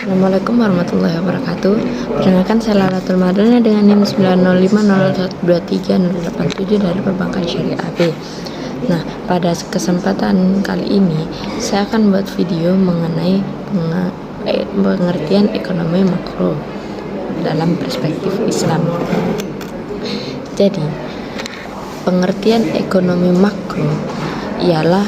Assalamualaikum warahmatullahi wabarakatuh. Perkenalkan, saya Lalatul Madana dengan NIM 9050123-087 dari Perbankan Syariah B. Nah, pada kesempatan kali ini saya akan buat video mengenai pengertian ekonomi makro dalam perspektif Islam. Jadi, pengertian ekonomi makro ialah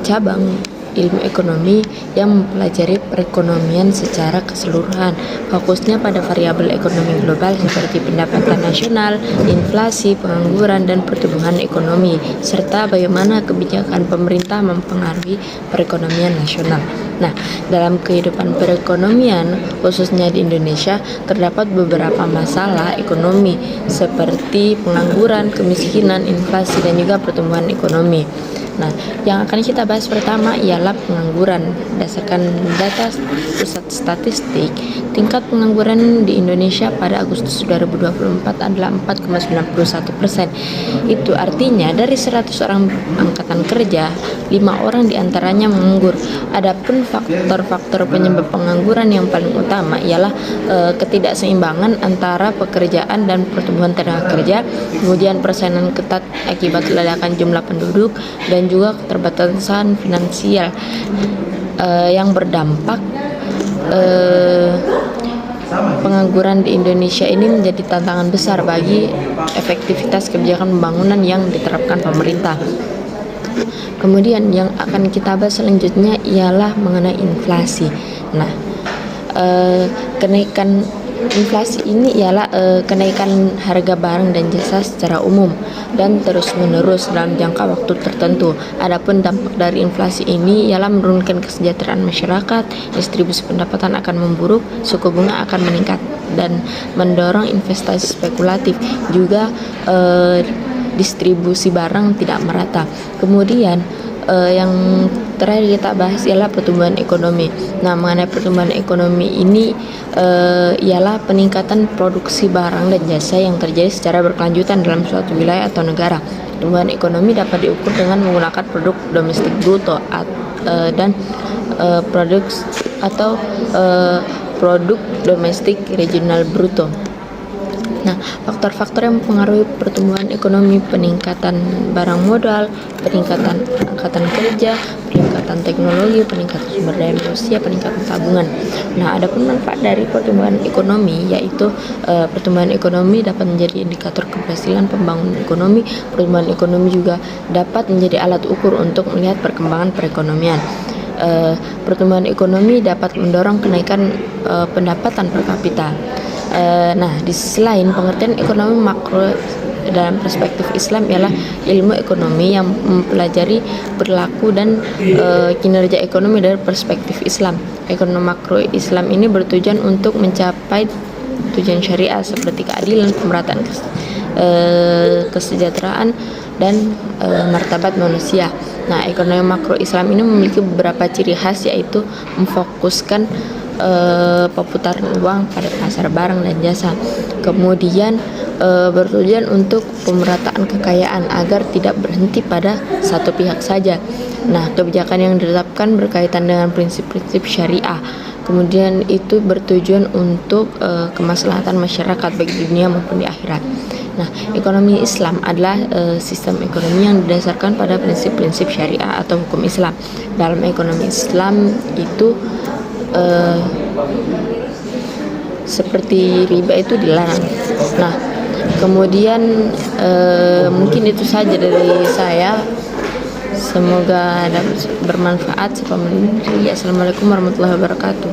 cabang ilmu ekonomi yang mempelajari perekonomian secara keseluruhan, fokusnya pada variabel ekonomi global seperti pendapatan nasional, inflasi, pengangguran, dan pertumbuhan ekonomi, serta bagaimana kebijakan pemerintah mempengaruhi perekonomian nasional. Nah, dalam kehidupan perekonomian, khususnya di Indonesia, terdapat beberapa masalah ekonomi seperti pengangguran, kemiskinan, inflasi, dan juga pertumbuhan ekonomi. Nah, yang akan kita bahas pertama ialah pengangguran. Berdasarkan data Pusat Statistik, tingkat pengangguran di Indonesia pada Agustus 2024 adalah 4,91%. Itu artinya dari 100 orang angkatan kerja, 5 orang diantaranya menganggur. Adapun faktor-faktor penyebab pengangguran yang paling utama ialah ketidakseimbangan antara pekerjaan dan pertumbuhan tenaga kerja, kemudian persaingan ketat akibat ledakan jumlah penduduk, dan juga keterbatasan finansial yang berdampak. Pengangguran di Indonesia ini menjadi tantangan besar bagi efektivitas kebijakan pembangunan yang diterapkan pemerintah. Kemudian yang akan kita bahas selanjutnya ialah mengenai inflasi. Nah, kenaikan inflasi ini ialah kenaikan harga barang dan jasa secara umum dan terus-menerus dalam jangka waktu tertentu. Adapun dampak dari inflasi ini ialah menurunkan kesejahteraan masyarakat, distribusi pendapatan akan memburuk, suku bunga akan meningkat, dan mendorong investasi spekulatif. Juga distribusi barang tidak merata. Kemudian yang terakhir kita bahas ialah pertumbuhan ekonomi. Nah, mengenai pertumbuhan ekonomi ini ialah peningkatan produksi barang dan jasa yang terjadi secara berkelanjutan dalam suatu wilayah atau negara. Pertumbuhan ekonomi dapat diukur dengan menggunakan produk domestik bruto dan produk domestik regional bruto. Nah, faktor-faktor yang mempengaruhi pertumbuhan ekonomi: peningkatan barang modal, peningkatan angkatan kerja, peningkatan teknologi, peningkatan sumber daya manusia, peningkatan tabungan. Nah, adapun manfaat dari pertumbuhan ekonomi yaitu pertumbuhan ekonomi dapat menjadi indikator keberhasilan pembangunan ekonomi. Pertumbuhan ekonomi juga dapat menjadi alat ukur untuk melihat perkembangan perekonomian. Pertumbuhan ekonomi dapat mendorong kenaikan pendapatan per kapita. Nah, di sisi lain, pengertian ekonomi makro dalam perspektif Islam ialah ilmu ekonomi yang mempelajari perilaku dan kinerja ekonomi dari perspektif Islam. Ekonomi makro Islam ini bertujuan untuk mencapai tujuan syariah seperti keadilan, pemerataan kesejahteraan, dan martabat manusia. Nah, ekonomi makro Islam ini memiliki beberapa ciri khas, yaitu memfokuskan perputaran uang pada pasar barang dan jasa. Kemudian bertujuan untuk pemerataan kekayaan agar tidak berhenti pada satu pihak saja. Nah, kebijakan yang ditetapkan berkaitan dengan prinsip-prinsip syariah. Kemudian itu bertujuan untuk kemaslahatan masyarakat baik di dunia maupun di akhirat. Nah, ekonomi Islam adalah sistem ekonomi yang didasarkan pada prinsip-prinsip syariah atau hukum Islam. Dalam ekonomi Islam itu seperti riba itu dilarang. Nah, kemudian mungkin itu saja dari saya. Semoga dapat bermanfaat. Assalamualaikum warahmatullahi wabarakatuh.